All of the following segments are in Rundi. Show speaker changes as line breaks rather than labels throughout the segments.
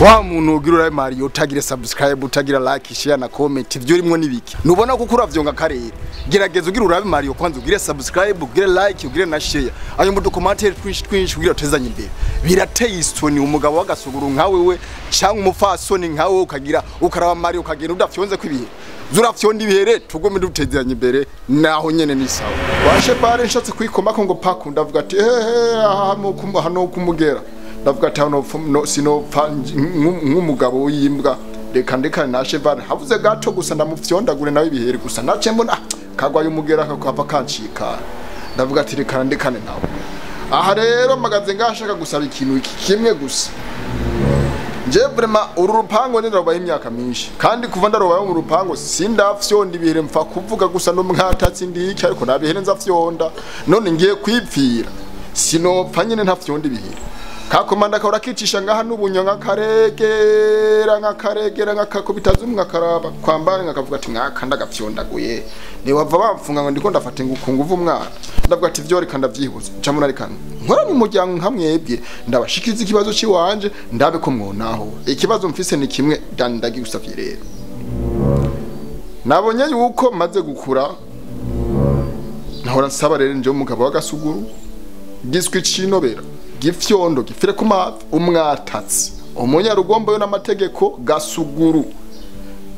wa muntu ugira Mario utagira subscribe utagira like share na comment ivyo rimwe nibiki nubona ko kuravyonga karere gerageza ugira urabe Mario kwanza ugire subscribe ugire like ugire na share ayo mu documentary twinshi ugira tezanye imbere birateye isoni umugabo wagasuguru nkawe we cyangwa umufasoni nkawe ukagira ukaraba Mario ukagenda udafyonze kwibihe zurafyonda ibihere tugome dutezanye imbere naho nyene ni sawa washe pare nshatse kwikoma ko ngo paku ndavuga ati hano kumugera ndavuga ati no sinopfa nk'umugabo w'imbwa reka nashe vane havuze gato gusa ndamufyondagure nawe ibihere gusa nace mbona kagwaye umugera kakava kancika ndavuga ati reka ndekane nawe aha rero magaze ngashaka gusaba ikintu iki kimwe gusa je vraiment uru rupango ndarobaye imyaka myinshi kandi kuva ndarobaye mu rupango sindafyonda ibihere mfa kuvuga gusa no mwatatsi ndiki ariko nabihere nzafyonda none ngiye kwipfira sinopfa nyine ntafyonda ibihere kakomanda kahora kicisha ngaha n'ubunyonga karegera ngakakubitaza umwakaraba kwambara ngakavuga ati nkakanda gafyondaguye ni wava bamfunga ngo ndiko ndafata nguvu umwana ndavuga ati vyo reka ndavyihuza ncamuna reka nkora mu muryango nkamwebye ndabashikiza ikibazo ciwanje ndabe ko mwonaho ikibazo mfise ni kimwe ndagusavye rero nabonye yuko maze gukura nahora nsaba rero nje umugabo wagasuguru giswi cinobera gifyondo gifire kuma umwatatsi umunyarugombo yo n'amategeko gasuguru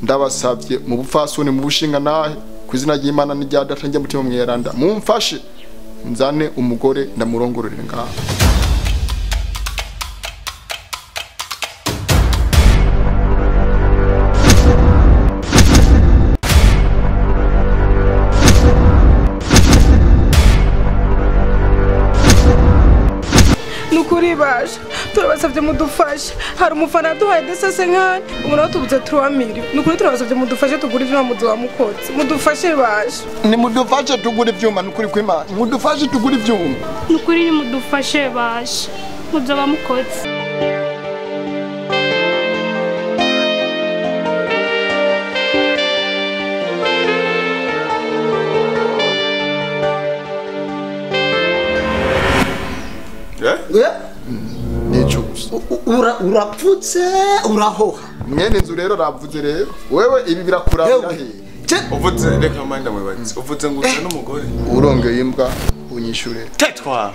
ndabasavye mu bufasone mu bushinga nahe kwizina ry'Imana n'irya data njye mutima mwiranda mumfashe nzane umugore ndamurongorere ngaha
nukuri baje turabasavye mudufashe hari umufana duhaye desase nkani umuntu tubuze 3000 nukuri turabasavye mudufashe tugura ivyuma muzo wa mukotsi mudufashe baje
ni mudufashe tugura ivyuma nukuri kw'Imana mudufashe tugura ivyuma
nukuri ni mudufashe baje muzo wa mukotsi
urapfutse urahoha
mwene nzu rero ravuze rero wewe ibi birakurabira he
uvuze reka manda mwibaze uvuze ngo usa n'umugore
urongeye imbwa unyishure
tetwa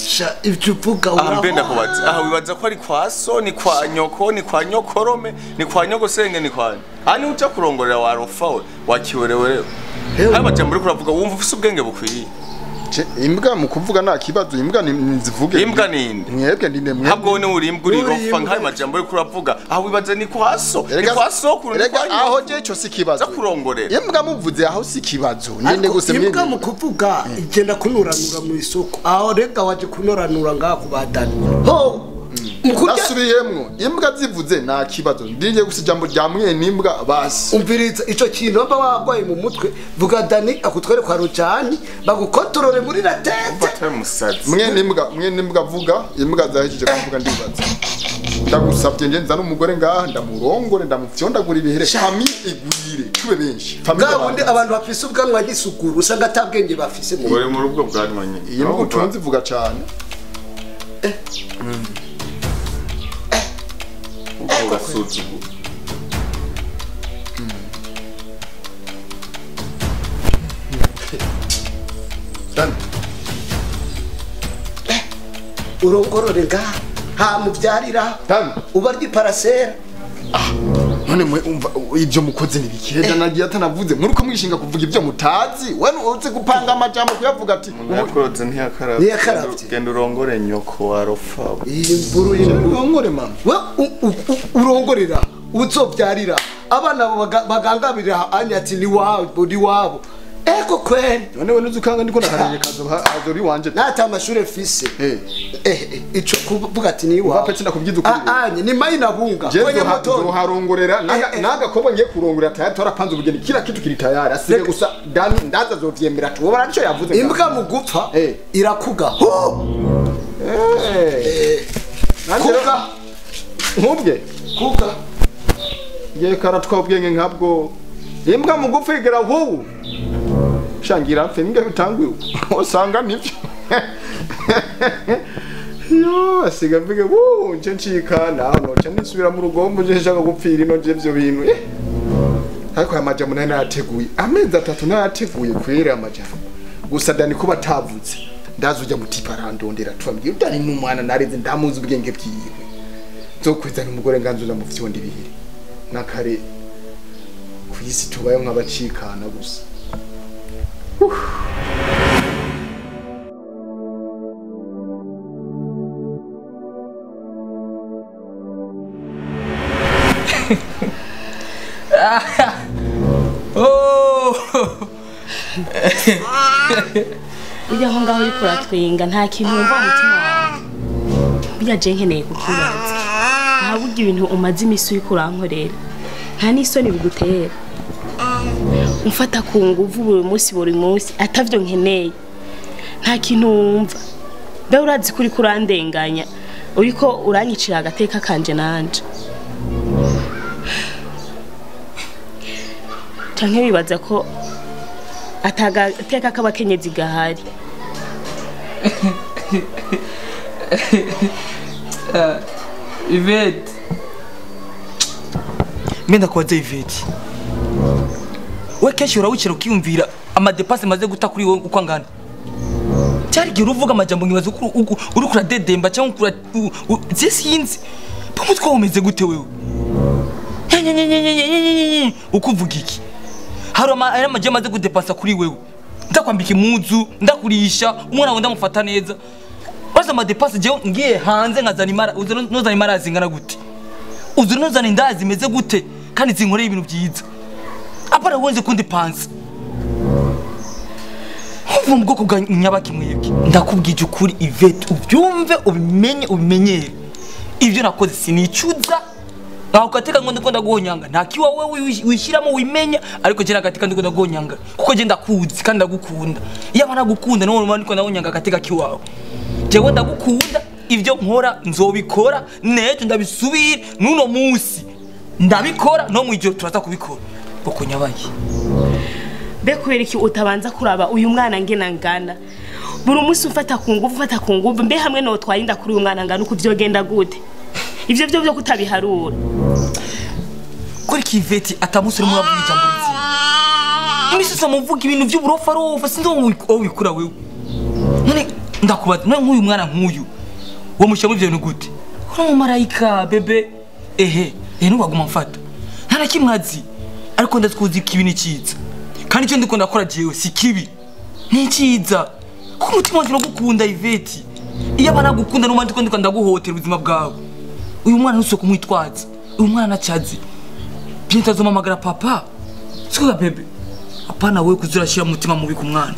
sha ivyo uvuga urahoha
ambenda kubaza aha wibaza ko ari kwa so ni kwa nyoko ni kwa nyokorome ni kwa nyogosenge ni kwa ani uja kurongorera warofa we wakiwerewe haba majambo uri kuravuga wumva ufise ubwenge bukwiye
imbwa mu kuvuga nta kibazo imbwa nizivuge
imbwa ninde
mwebwe ndinde mwebwe
habwo ni uri imbwa uri rofa nkaye majambo uri kuravuga aho wibaza ni kwaso ni kwaso kuri
aho je cyo sikibazo
kurongorera
imbwa muvuze aho sikibazo nyende guse
mwebwe imbwa mu kuvuga igenda kunuranura mu isoko aho rega waje kunuranura ngaha kubadani ho
nasubiyemwo imbwa zivuze nta kibazo ndinje gusa ijambo rya mwene imbwa basi
umviriza ico kintu mba wagwaye mu mutwe vuga Dani akutwere kwa Rujani bagukontorore muri latete
mwene imbwa vuga imbwa zahejeje kuvuga ndibaza ndagusabye nje nza n'umugore ngaha ndamurongore ndamufyondagura ibihere fami igwire tube benshi
gabundi abantu bafise ubwanwa gisuguru usanga atabwenge bafise mu
gore mu rugo bwanwa nyine
iyi mbwa utunzi vuga cyane
ugasuzugura
urongorore ngaha ha muvyarira ubarya iparasera
none mwe umva ivyo mukoze nibikireda nagiye atanavuze muri ko mwishinga kuvuga ivyo mutazi we uze gupanga amajambo kuyavuga ati
unakoze ntiyakaravye genda urongore nyoko warofa
imburu urongore mama we urongorera uzovyarira abana bagangabira anyati ni wabo eko kweli
none we nuzukanga ndiko nakaranye kazo azori wanje
nata amashure fise ico kuvuga ati ni wa
bapetse ndakubyiza ukuri
anye ni mayina bunga
kwenye moto harongorera naga kobo ngiye kurongorera tayari torapanze ubugeni kila kitu kiri tayari asige gusa Dani ndaza zovyemera tu ubona nico yavuze
imbwa mu gupfa irakuga
kuga nkubwe kuga ye karatwa ubwenge nkabwo imbwa mu gupfigera wowe shangira mfe ninge bitanguye usanga nivyo yo asiga mvuge nje ncikana noca nisubira mu rugombo nje nshaka gupfira ino nje ivyo bintu ariko aya majambo nari nateguye amezi 3 nateguye kwera amajambo gusa Dani ko batavuze ndazi ujya mutipa arandondera twambye Dani n'umwana nareze ndamuzi ubwenge bwiwe zokwizana umugore nganzuza mu vyondi bibiri nakare kwisi tubayo nk'abacikana gusa
Oh!
Ujya aho ngaho uri kuratwenga nta kintu wumva umutima wawe. Bijya je nkeneye kukubaza. Ahaburya ibintu umaze imisi uri kurankorera. Nta n'isoni bigutera. Umfata ku nguvu buri munsi atavyo nkeneye. Nta kintu wumva. Be urazi kuri kurandenganya. Uriko uranyicira agateka kanje nanje. Canke bibaza ko atagateka k'abakenyezi gahari.
Yvette. Menda kwaza Yvette. We kenshi urawukira ukiyumvira amadepase maze guta kuri wowe uko angana. Cyari gihe uvuga amajambo ngibaza uri kuradedemba cyangwa ukura sinzi. Pamutwe umeze gute wewe? Ukuvuga iki? Haroma era maje maze kudepasa kuri wewe. Ndakwambika impuzu, ndakurisha, umwana wenda mufata neza. Baza amadepasa je ngiye hanze nkazana imara, uzana imara zingana gute? Uzana indazi meze gute? Kandi zinkoreye ibintu byiza. Apara wonze kundi pansi. Uvu mugoko bwa nyabaki mwebwe. Ndakubwije ukuri Yvette, ubyumve ubimenyere. Ivyo nakoze sinicuza. Aho katika ngo ndikunda guhonyanga ntakiwa wewe wishiramo wimenya ariko je nagatika ndikunda guhonyanga kuko je ndakuzi kandi ndagukunda iyo abana gukunda no mwana ndikunda guhonyanga katika kiwawe jewe ndagukunda ivyo nkora nzobikora nejo ndabisubira nuno munsi ndabikora no mwijoro turaza kubikora boko nyabaye
Be kubera iki utabanza kuraba uyu mwana ngena ngana buri munsi ufata ku nguvu mbe hamwe no twarinda kuri uyu mwana ngana uko vyogenda gute ivyo byo kutabiharura
kuri Yvette atamusore mu bavuga ijambo rizi imisi so muvuga ibintu by'uburofa rofa sinzo wikura wewe none ndakubaza none nk'uyu mwana nk'uyu wo mushyamo ivyo bintu gute uri mu marayika bebe nubaguma mfata nta na kimwe azi ariko ndazikuzi kibi ni cyiza kandi icyo ndiko ndakora jewe si kibi ni cyiza ko umutima wanjye uragukunda Yvette iyo abana gukunda n'umandi ko ndiko ndaguhotera ubuzima bwawe uyu mwana nusoko kumwitwaza uyu mwana nacazi byintazoma magara papa sikuga bebe apana wewe kuzurashira mutima mubi ku mwana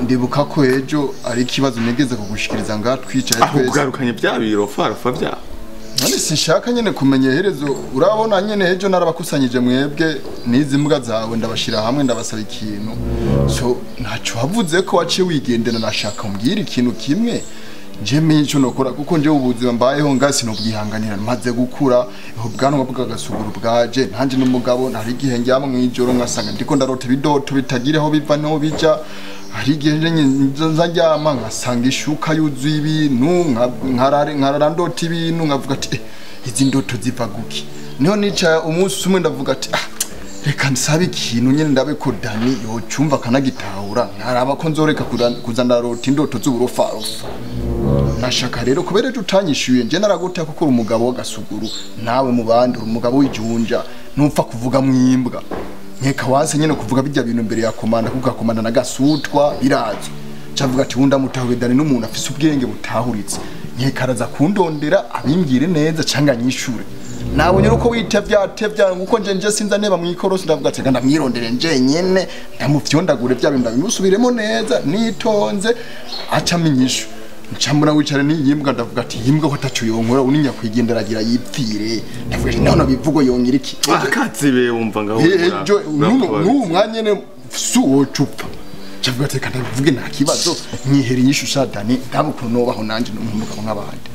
ndibuka ko ejo ari ikibazo negeze kugushikiriza ngatwicaye
twese ugarukanye bya biro farufa bya
none sinshaka nyene kumenya herezo urabona nyene ejo narabakusanyije mwebwe nizi mbwa zawe ndabashira hamwe ndabasaba ikintu so ntaco havuze ko waciye wigendera nashaka umbwira ikintu kimwe je mico nokora kuko nje ubuzima mbayeho ngasi no bwihanganira maze gukura ubwanwa bw'agasuguru bwaje ntanje n'umugabo ntari gihe njyama mwijoro ngasanga ndiko ndarota bidoto bitagireho biva no bija hari gihe nza njyama ngasanga ishuka yuzuye ibintu nkararandota ibintu ngavuga ati izi ndoto ziva guki niho nica umunsi umwe ndavuga ati reka nsabe ikintu nyene ndabe ko Dani yo cyumva kanagitahura ntaraba ko nzoreka kuzana rota indoto z'uburofarofa nashaka rero kubera tutanyishuye nje naragota kuko umugabo w'agasuguru nawe mu bandi umugabo w'ijunja nupfa kuvuga mwimbwa nkeka wanse nyene kuvuga bijya bintu imbere ya komanda kuko komanda nagasutwa birazo cavuga ati wunda mutahuye Dani n'umuntu afise ubwenge butahuritse nkeka araza kundondera abimbwire neza canga nyishure nabonye uko witevya nguko nje sinza neba mwikorosi ndavuga ati ganda mwirondere nje nyene ndamufyondagure bya bintu bimusubiremo neza nitonze aca minyisho ncamura wicare ni yimbwa ndavuga ati yimbwa ko atacu yonkora uninya kwigendera agira yipfire ndavuga ati none bivugo yongera iki
akazibe wumva ngaho
ejo mwanyene suwo cupa cyavuga ati kandi bivuge nta kibazo nyihera inyishu sadani ndabukunobaho nanje n'umugabo nk'abandi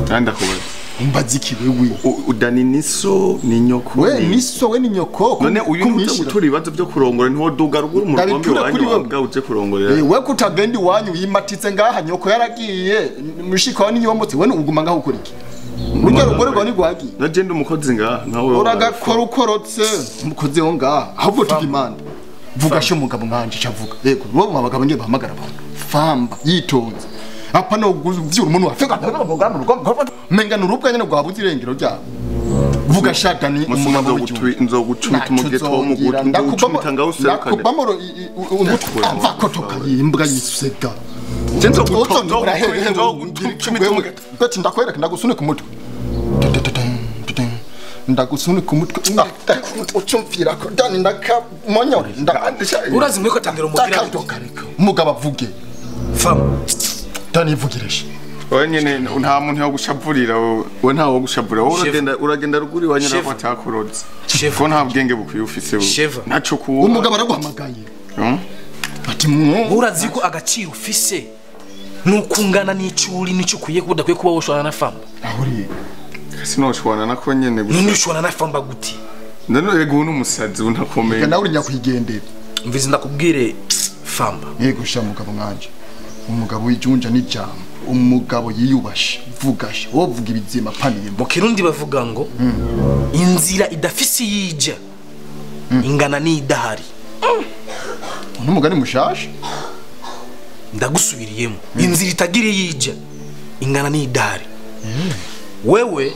kandi akubaza
umbazi iki wewe
udani niso ni nyoko
we niso we ni nyoko
none uyu nuta gutura ibibazo byo kurongora nto duga ruguru mu rwombe wanyu wabwa uje kurongorera
we kutagendi wanyu yimatitse ngaha nyoko yaragiye mushika wa ninyomotse we uguma ngaho ukora iki urya rugore rwa ni rwagiye
na genda umukozi ngaha nkawe
uragakora ukorotse umukozi ho ngaha ahubwo tugimanda vuga sho mugabo nkanje cavuga yego bo abagabo ngiye bahamagara abantu famba yitonze apa no vyura umuntu wafeka menga nurubwa nyene rwabuze irengero ryabo vuga shatani
umugabo nzogucumita umugeto wo mugutu ndakubita ngaho userekane
ndakubamoro umva kotoka yimbwa yisega
Jenzo gutonda nzogucumita umugeto
bati ndakwereka ndagusunika umutwe ndagusunika umutwe ucumvira ko dani ndakamonyore
urazi mwiko tandira umugira
umugabo avuge
fam
dani ivugireshe
wenyene nta muntu yo gushavurira we nta wo gushavurira wowe uragenda ruguri wanyera ko atakuroze ko nta bwenge bukwiye ufise naco kuwo
umugabo araguhamagaye ati
urazi ko agaciro ufise nukungana n'icuri nico kuye kudakwiye kuba woshwana na fam
ahuri
sinoshwana nako nyene
gusa nushwana na famba guti
ndano yego n'umusazi untakomeye
nawe uri nyakwigendera
mvize ndakubwire famba
yego sha mugabo nkanje umugabo w'ijunja n'ijambo umugabo yiyubashe vugashe wo vuga ibizima paniye
mu kirundi bavuga ngo inzira idafisi yija ingana n'idahari
n'umugani mushasha
ndagusubiriyemo inzira itagire yija ingana n'idahari wewe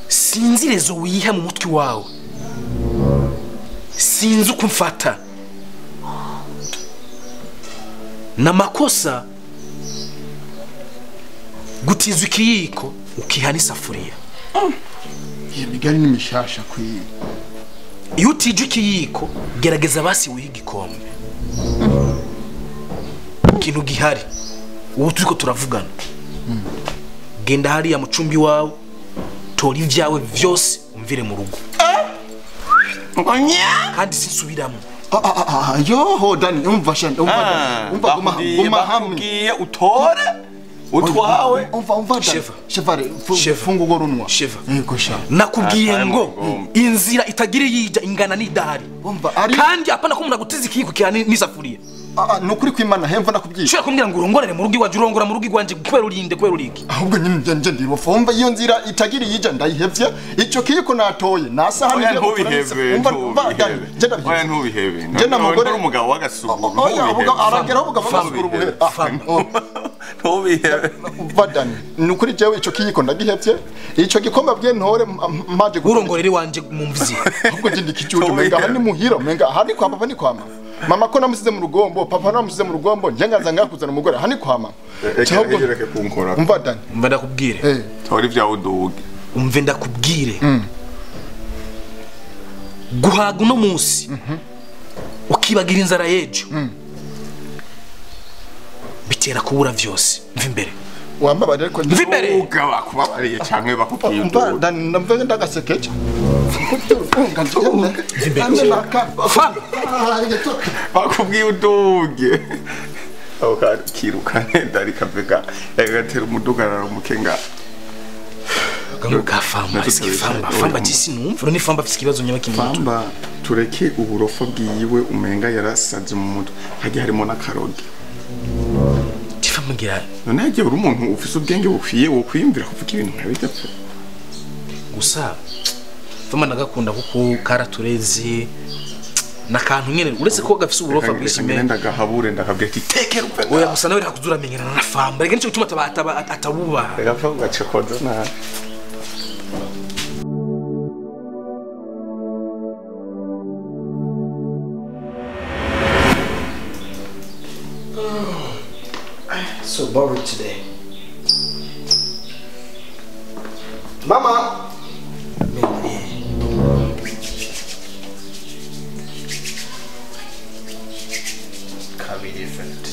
sinzirezo wiha mu mutwe wawe sinzi uko mfata na makosa gutizwa ikiyiko ukihana isafuriya
iyo migani ni mishasha kwiye
iyo utijwe ikiyiko gerageza basi wiha igikombe ikintu gihari ubu turiko turavugana genda hariya mu cumbi wawe tora ivyawe vyose umvire mu rugo kandi sinsubiramo
yoho dani umva shanda umva guma hamwe
utore utwawe
umva chevare fungu gorunwa yego sha
nakubwiye ngo inzira itagire yija ingana n'idahari kandi apana ko umuntu agutiza ikiyiko cyane n'isafuriya
nukuri kwimana hemva nakubyiye
shaka kumbwira ngo urongorere mu rugo iwaje urongora mu rugo igwanje kubera urinde kubera uriki
ahubwo nyine nje ndirofomba iyo nzira itagira yija ndayihevye ico kiyiko natoye nasahani
yo umva ntubihebe nje namugore
umugabo
wagasuguru
aragera umugabo wagasuguru buhe
ntubihebe
vadani nukuri jewe ico kiyiko ndagihevye ico gikomba bwe ntore maje
urongorere wanje mu mvizi
ahubwo nje ndikijuje menga ni muhiro menga hani kwa papa ni kwa mama ko namusize mu rugombo papa namusize mu rugombo njengaza ngakuzana umugore hani kwa mama
cyangwa ureke kunkora
umva dani
umva ndakubwire
tori vya uduge
umve ndakubwire guhaga no munsi ukibagira inzara yejo bitera kubura vyose mva imbere
wambabare ariko
mva imbere
ugaba kubabariye cyangwe bakubwiye
umva dani ndamve ndagasekeje
bakubwiye uduge aho kirukane ndari kavega yagatera umudugararo mukenga
gamuka famba jisi numva ni famba afite kibazo nyabaki
famba tureke uburofa bwiyiwe umenga yarasaze mu mutwe hagiye harimo n'akaroge
tifamgira
none yagiye uri umuntu ufise ubwenge bukwiye wo kwiyumvira kuvuga ibintu nkabijya pe
gusa famba nagakunda kuko karaturezi nakantu nyene uretse ko gafise uburofa bwinshi
me ndagahabure ndakabwira ati tekera upe
oya gusa nawe nakuzura menyana na famba rege nico gituma atabuba
rega famba gacekoza na
So boring today.
Mama.
Kabiri effect.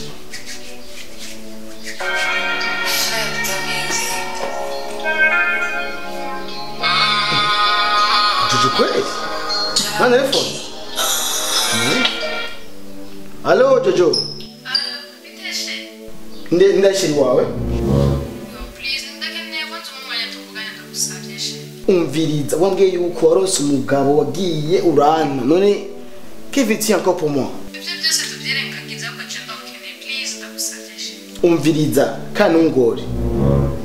Jojo kweli? Nani telefoni? Hello Jojo. Ndashiri wawe. Umviriza wambwiye yuko waronse umugabo wagiye urana none kiviti encore pour moi. Umviriza kandi ungore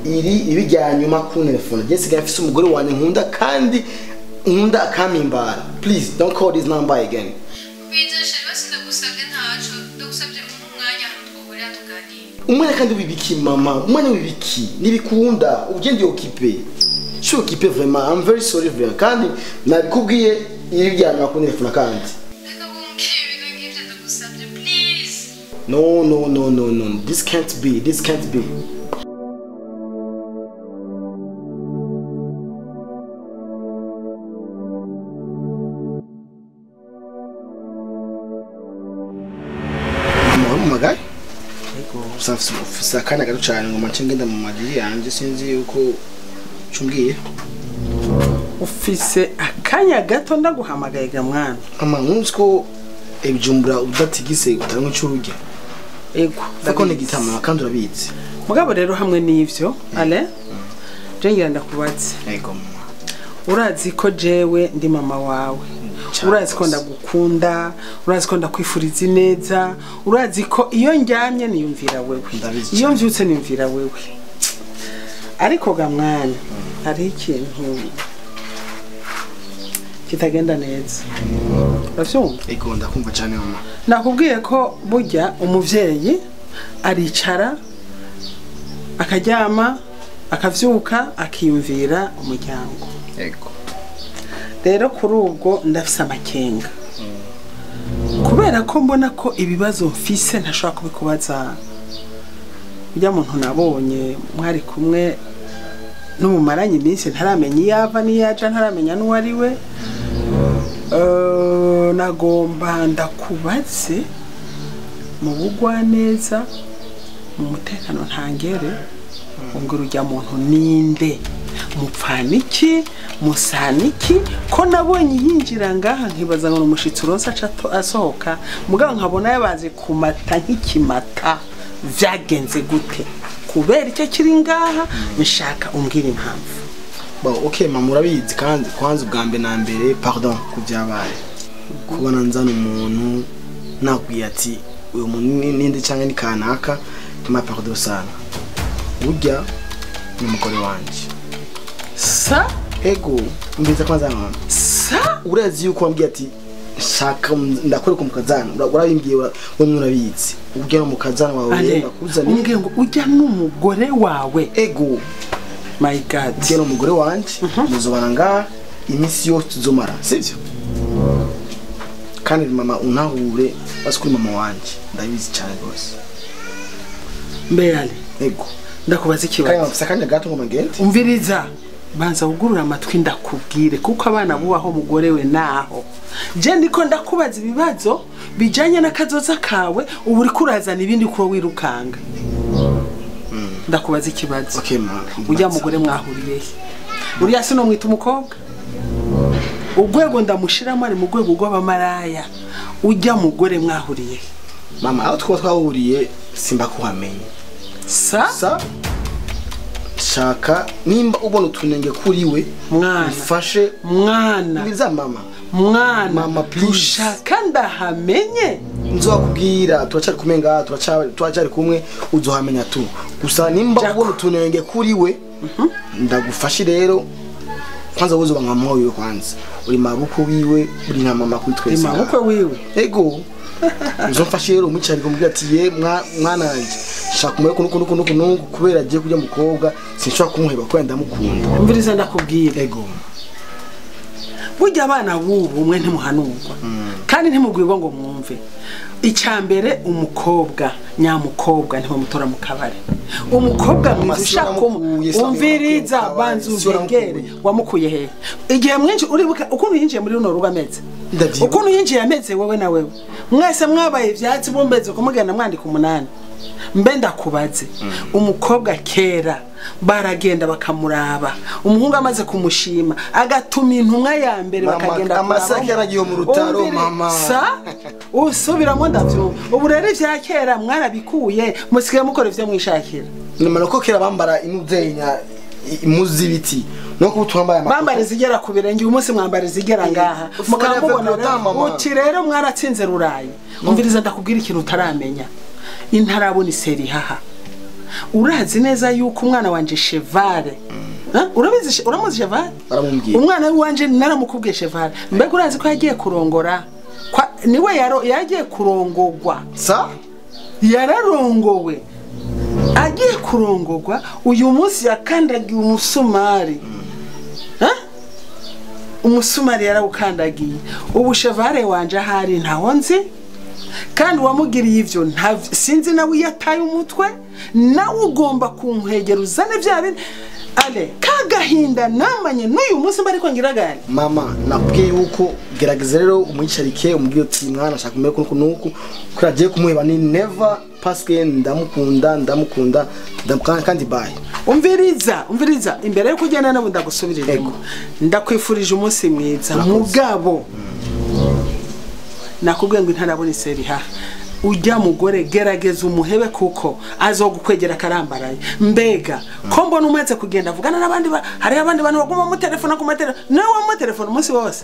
iri ibijyanyuma ku telefone je sigaye mfise umugore wanjye nkunda kandi nkunda akamimbara. Please don't call this number again. Umwana kandi wibiki mama, umwana wibiki nibikunda ugende occupé. Je suis occupé vraiment, I'm very sorry vraiment. Kandi nabikubwiye ibijyanyuma ku telefone kandi. No. This can't be. Magai? Ego. Kana gato cyane ngo mace ngenda mu madiri yanje sinzi uko cumbwiye.
Ufise akanya gato ndaguhamagaye ga mwana.
Mama nkusko ebijumbura udatigise utanwe cyurujya.
Ego.
Fako ne gitama kandi urabizi.
Mugabo rero hamwe n'ivyo, ale? Je ngira ndakubatse.
Ego mama.
Urazi ko jewe ndi mama wawe. Urazi ko ndagukunda, urazi ko ndakwifuriza neza, urazi ko iyo njyamye niyumvira wewe. Iyo mvyutse niyumvira wewe. Ariko ga mwana, ari ikintu kitagenda neza. Uravyumva?
Ego ndakumva cyane mama.
Nakubwiye ko burya umuvyeyi aricara akaryama akavyuka akiyumvira umuryango.
Ego.
Rero kuri ubwo ndafise amakenga. Kubera ko mbona ko ibibazo mfise ntashobora kubikubaza. Burya muntu nabonye mwari kumwe n'umumaranye iminsi ntaramenya iyava niyaja ntaramenya n'uwari we. Nagomba ndakubatse mu bugwa neza mu mutekano ntangere unguru rya muntu ninde mupfaniki musaniki ko nabonye yinjira ngaha nkibaza ngo umushitsi uronsa asohoka mugabo nkabona yabaze kumata nk'ikimata vyagenze gute kubera icyo kiri ngaha nshaka umbwira impamvu.
Okay mama urabizi kandi kwanza ubwambe na mbere pardon kuvyabaye kubona nzana umuntu nakwiye ati uyu muntu ninde cyangwa ni kanaka ma pardon sana burya ni umugore wanje
sa
ego mbiza kwanza mama
sa
urazi yuko wambwiye ati shaka ndakwereka umukazana urabimbwiye wowe urabizi ubwe no mukazana wawe bakuzana
umbwiye ngo ujya n'umugore wawe.
Ego
my god
geno umugore wanje muzobana nga imisi yose tuzomara sivyo kandi mama unahure baskuri mama wanje ndabizi cyane rwose
mbeyali.
Ego
ndakubaza ikibazo
kandi mfisakanya gato ngo magende
umviriza banza ugurura amatwi ndakubwire kuko abana bubaho mugore we naho je ndiko ndakubaza ibibazo bijanye n'akazoza kawe ubu uri kurazana ibindi kuba wirukanga. Ndakubaza ikibazo.
Okay mama.
Ujya mugore mwahuriye. Uriya sino mwita umukobwa. Ugwego ndamushiramo ari mugwego rw'abamaraya. Ujya mugore mwahuriye.
Mama aho twahuriye simba kuhamenye.
Sa
shaka nimba ubona utunenge kuri we
mwana
ufashe
mwana
biza mama
mama please shaka ndahamenye
nzokubwira turacari kumenga turacari kumwe uzohamenya tu gusa nimba ubona utunenge kuri we ndagufashe rero kwanza wozo bankamwoyo kwanza uri mabuko wiwe uri nka mama kuri twese
mabuko wiwe.
Ego uzofashe rero umucari kumubwira ati ye mwana wanje shaka umwe kuno kubera agiye kujya mukobwa sinshobora kumuheba ko ndamukunda.
Umviriza ndakubwira.
Ego
burya abana bubu umwe ntimuhanurwa kandi ntimubwirwa ngo mwumve icyambere umukobwa nyamukobwa niho mutora mu kabare umukobwa mwiza ushaka umviriza banzu uzengere wamukuye he igihe mwinshi uribuka ukuntu yinjiye muri runo rugo ameze ukuntu yinjiye ameze wewe na wewe mwese mwabaye ivyatsi bombeze kumugenda mwandika 8 mbe ndakubaze umukobwa kera baragenda bakamuraba umuhungu amaze kumushima agatuma intumwa ya mbere bakagenda
amasaka yaragiye mu rutaro mama
sa usubiramo ndavyo ubu rero ivya kera mwarabikuye musigaye mukora ivyo mwishakira
nyuma nuko kera bambara inuzenya imuzi biti no kubutwambaye
bambara zigera ku birenge umunsi mwambara zigera ngaha mukamubona uti rero mwaratsinze rurayi umviriza ndakubwira ikintu utaramenya intarabona iseri haha urazi neza yuko umwana wanje Chevale urabizi uramuzi Chevale umwana wanje naramukubwiye Chevale mbega urazi ko yagiye kurongora niwe yagiye kurongogwa
sa
yararongowe agiye kurongogwa uyu munsi yakandagiye umusumari umusumari yarawukandagiye ubu Chevale wanje ahari ntaho nzi kandi wamugiriye ivyo sinzi nawe yataye umutwe nawe ugomba kunkwegera uzane bya bintu ale kagahinda namanye n'uyu munsi mbari ko ngiragari
mama nakubwiye yuko gerageza rero umuyisharike umubwiye uti mwana ashaka kumenya kuko nuko kuragiye kumuheba ni never paske ndamukunda kandi bye umviriza imbere yo kugenda nabo ndagusubirira ndakwifurije umunsi mwiza mugabo nakubwiye ngo intarabona iseri ha ujya mugore gerageza umuhebe kuko azogukwegera karambaraye mbega ko mbona umaze kugenda avugana n'abandi hari abandi bantu baguma mu telefone ku matelefone nawe mu telefone umunsi wose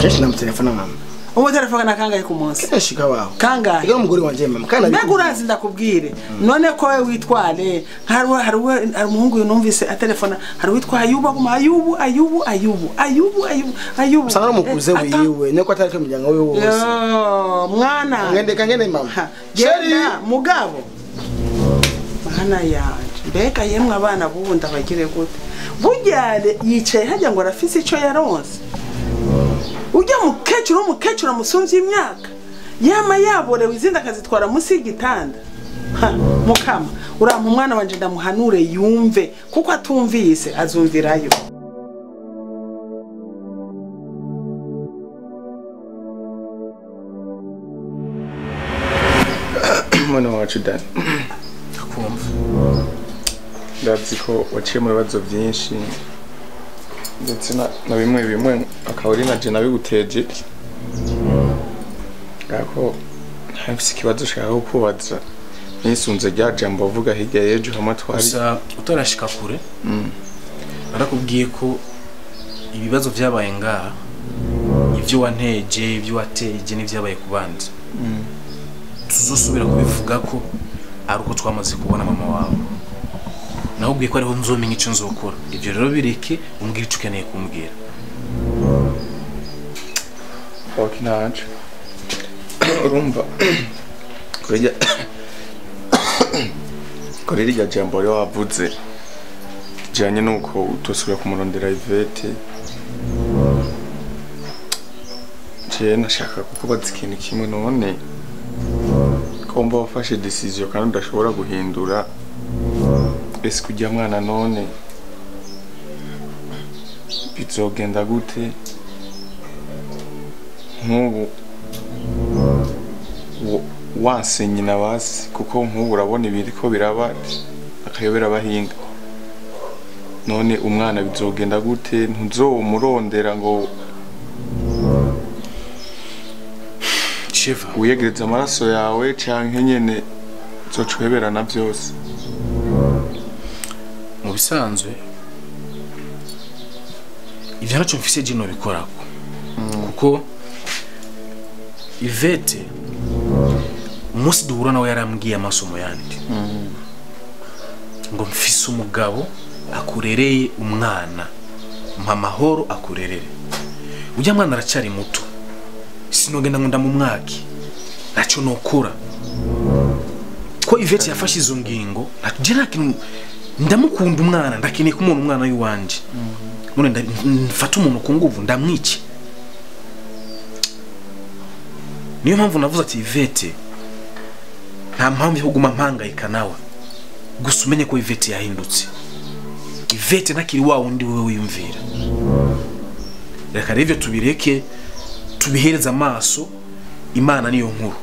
keshi na telefone mama
umu telefone nakangaye ku munsi
keshi kabaho
kangaye
iyo mugore wanje mama kana
mbega urazi ndakubwire none ko we witware hari umuhungu numvise a telefone hari witwa Ayubu
sana mukuze wiwe neko atarike mujyanga we wose
mwana
ngende mama
genda mugabo mwana yanje mbega yemwe abana bubunda bagire gute bujyare yicaye hajya ngo arafise ico yaronse ujya mukecuru amusumvye imyaka yama yaborewe izinda akazitwara munsi y'igitanda mukama urampa umwana wanje ndamuhanure yumve kuko atumvise azumvirayo
mwana wacu dani akumva ndazi ko waciye mu bibazo byinshi ndetse na bimwe akaba ari naje nabiguteje ako ntafise ikibazo ushaka kukubaza nisunze rya jambo avuga hirya y'ejo hamwe twari
gusa utarashika kure narakubwiye ko ibibazo byabaye ngaha ibyo wanteje ibyo wateje n'ivyabaye kubanza tuzosubira kubivuga ko ari uko twamaze kubona mama wawe naho ubwiye ko ariho nzomenya icyo nzokora ibyo rero bireke umbwire icyo ukeneye kumbwira
okay naje urumva kuri irya jambo rero wavuze kijanye nuko utosubira kumurondera Ivete je nashaka kukubaza ikintu kimwe none komba wafashe decision kandi udashobora guhindura ese kujya mwana none bizogenda gute nk'ubu wansenye na basi kuko nk'ubu urabona ibiri ko biraba akayobera abahinga none umwana bizogenda gute ntuzomurondera ngo
Shiva
uyegereza amaraso yawe canke nyene zocuheberana byose
mu bisanzwe ivyo naco mfise je no bikorako kuko Ivete umunsi duhura nawe yarambwiye amasomo yandi ngo mfise umugabo akurereye umwana mpa amahoro akurerere ujya mwana aracari muto sinogenda ngo ndamumwaki naco nokura ko Ivete yafashe izo ngingo je nakintu ndamukunda umwana ndakeneye kumubona umwana w'iwanje none mfata umuntu ku nguvu ndamwice niyo mpamvu navuze ati Ivete nta mpamvu yo kuguma mpangayika nawe gusa umenye ko Ivete yahindutse Ivete nakiri wa wundi wewe wiyumvira reka revyo tubireke tubihereza amaso Imana niyo nkuru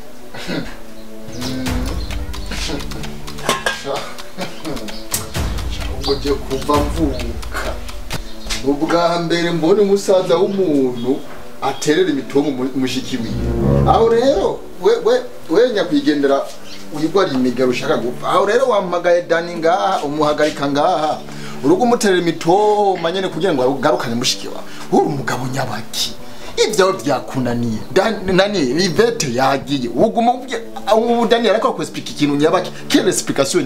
Ngoje kuva mvuka ubwa mbere mbone umusaza w'umuntu aterera imitomo mushikiwe aho rero we nyakwigendera uyigwari imigaro ushaka gupfa aho rero wampagaye Dani ngaha umuhagarika ngaha urugo umuterera imitoma nyene kugira ngo agarukane mushikiwa uri umugabo nyabaki ibyo byakunaniye nani Ivete yagiye uguma ubu Dani ariko kwexplique ikintu nyabaki quelle explication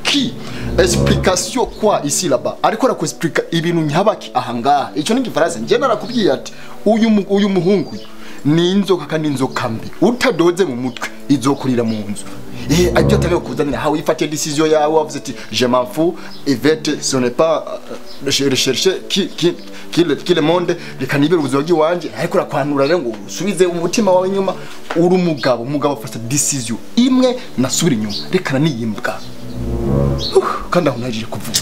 qui explication quoi ici là-bas ariko arakwexplique ibintu nyabaki ahangaha ico ni gifaransa nje narakubwiye ati uyu muhungu ni inzoka kandi inzoka mbi utadoze mu mutwe izokurira mu nzu ajya tagiye kuzanira hawe ifate decision yawe wavuze ati je m'en fous Ivete ce n'est pas rechercher qui le monde rikanibera ubuzogi wanje ariko rakwanura rero ngo usubize umutima wawe nyuma uri umugabo afata decision imwe nasubira inyuma rekana niyimbwa kandi aho naje kuvuga